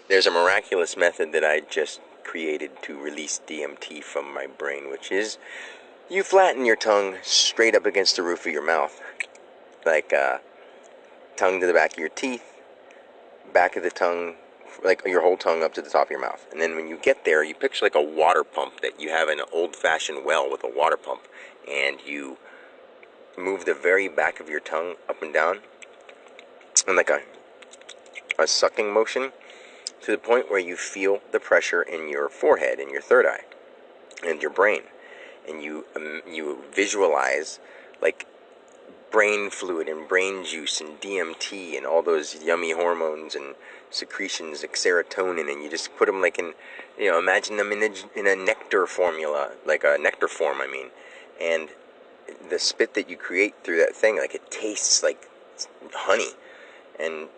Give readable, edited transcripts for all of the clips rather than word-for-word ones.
There's a miraculous method that I just created to release DMT from my brain, which is you flatten your tongue straight up against the roof of your mouth, like tongue to the back of your teeth, back of the tongue, like your whole tongue up to the top of your mouth. And then when you get there, you picture like a water pump that you have in an old-fashioned well with a water pump, and you move the very back of your tongue up and down, and like a sucking motion, to the point where you feel the pressure in your forehead and your third eye and your brain, and you visualize like brain fluid and brain juice and DMT and all those yummy hormones and secretions like serotonin, and you just put them like in, imagine them in a nectar formula, like a nectar form, and the spit that you create through that thing, like it tastes like honey, and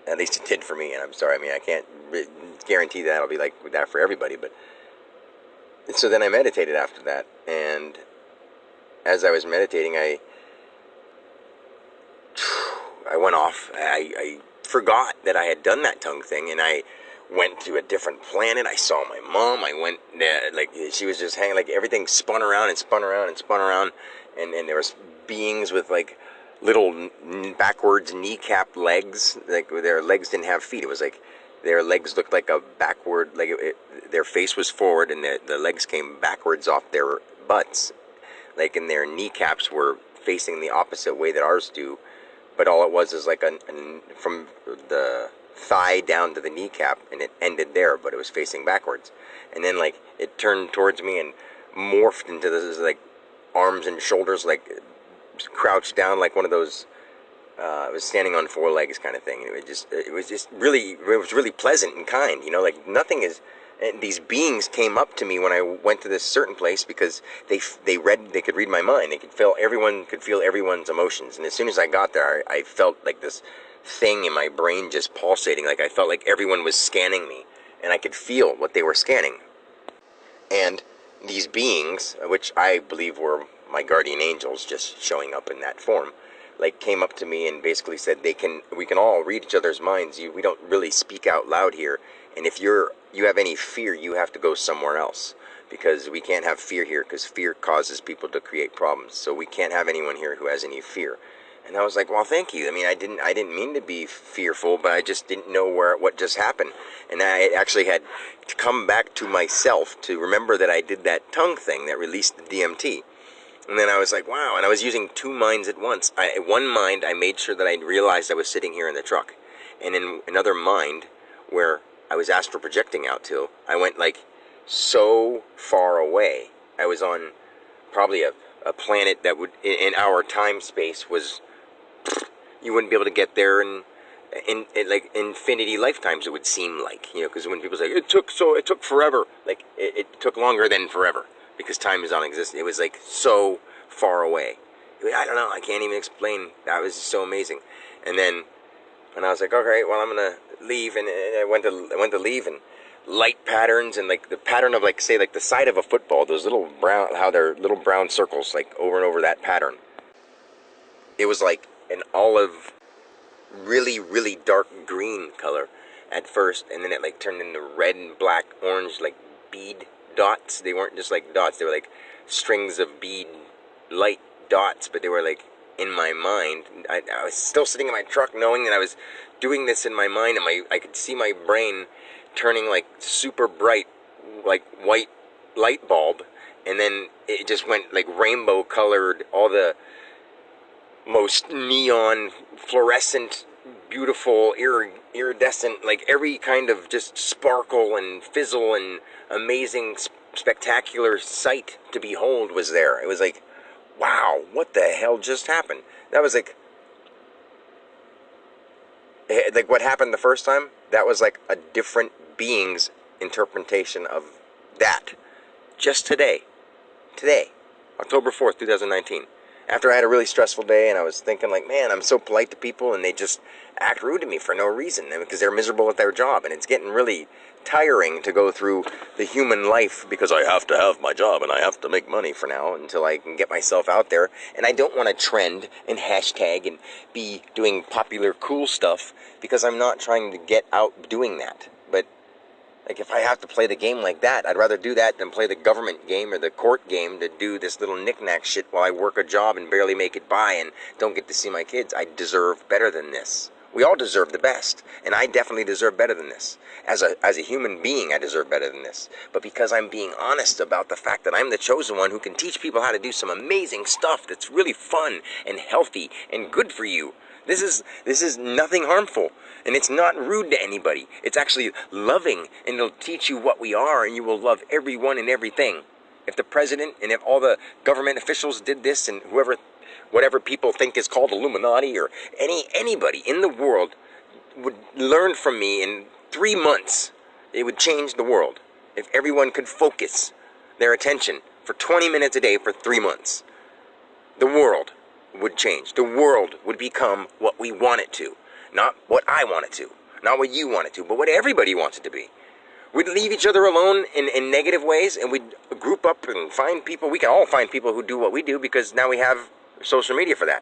at least it did for me. And I'm sorry, I can't guarantee that it'll be like that for everybody, but so then I meditated after that, and as I was meditating, I went off. I forgot that I had done that tongue thing, and I went to a different planet. I saw my mom. I went, like, she was just hanging, like, everything spun around and spun around and spun around, and there was beings with, like, little backwards kneecap legs. Like, their legs didn't have feet. It was like their legs looked like a backward, like their face was forward, and the legs came backwards off their butts, like, and their kneecaps were facing the opposite way that ours do. But all it was is like from the thigh down to the kneecap, and it ended there, but it was facing backwards. And then, like, it turned towards me and morphed into this, like, arms and shoulders, like, crouched down like one of those, it was standing on four legs kind of thing. It was really pleasant and kind, like nothing is. And these beings came up to me when I went to this certain place because they could read my mind. Everyone could feel everyone's emotions. And as soon as I got there, I felt like this thing in my brain just pulsating. Like I felt like everyone was scanning me, and I could feel what they were scanning. And these beings, which I believe were my guardian angels, just showing up in that form, like came up to me and basically said we can all read each other's minds. We don't really speak out loud here, and if you have any fear, you have to go somewhere else, because we can't have fear here, because fear causes people to create problems. So we can't have anyone here who has any fear. And I was like, well, thank you. I didn't mean to be fearful, but I just didn't know what just happened. And I actually had to come back to myself to remember that I did that tongue thing that released the DMT. And then I was like, wow. And I was using two minds at once. One mind, I made sure that I realized I was sitting here in the truck. And in another mind, where I was astral projecting out to, I went like so far away. I was on probably a planet that would, in our time space, was, you wouldn't be able to get there in like infinity lifetimes, it would seem like, because when people say it took forever, like it took longer than forever, because time is non-existent. It was like so far away. I don't know, I can't even explain. That was so amazing. And then when I was like, okay, well, I'm gonna leave, and I went to leave, and light patterns, and like the pattern of, like, say, like the side of a football, those little brown, how they're little brown circles, like over and over that pattern. It was like an olive, really, really dark green color at first, and then it like turned into red and black, orange, like bead dots. They weren't just like dots, they were like strings of bead light dots, but they were like in my mind. I was still sitting in my truck knowing that I was doing this in my mind, and I could see my brain turning like super bright, like white light bulb, and then it just went like rainbow colored, all the most neon, fluorescent, beautiful, iridescent, like every kind of just sparkle and fizzle and amazing, spectacular sight to behold was there. It was like, wow, what the hell just happened? That was like what happened the first time, that was like a different being's interpretation of that. Just today, October 4th, 2019. After I had a really stressful day, and I was thinking, like, man, I'm so polite to people, and they just act rude to me for no reason, because they're miserable at their job, and it's getting really tiring to go through the human life, because I have to have my job, and I have to make money for now, until I can get myself out there, and I don't want to trend and hashtag and be doing popular cool stuff, because I'm not trying to get out doing that. But like, if I have to play the game like that, I'd rather do that than play the government game or the court game to do this little knick-knack shit while I work a job and barely make it by and don't get to see my kids. I deserve better than this. We all deserve the best, and I definitely deserve better than this. As a human being, I deserve better than this. But because I'm being honest about the fact that I'm the chosen one who can teach people how to do some amazing stuff that's really fun and healthy and good for you. This is nothing harmful, and it's not rude to anybody. It's actually loving, and it'll teach you what we are, and you will love everyone and everything. If the president and if all the government officials did this, and whatever people think is called Illuminati, or anybody in the world would learn from me in 3 months, it would change the world. If everyone could focus their attention for 20 minutes a day for 3 months, the world would change. The world would become what we want it to. Not what I want it to. Not what you want it to, but what everybody wants it to be. We'd leave each other alone in negative ways, and we'd group up and find people. We can all find people who do what we do because now we have social media for that.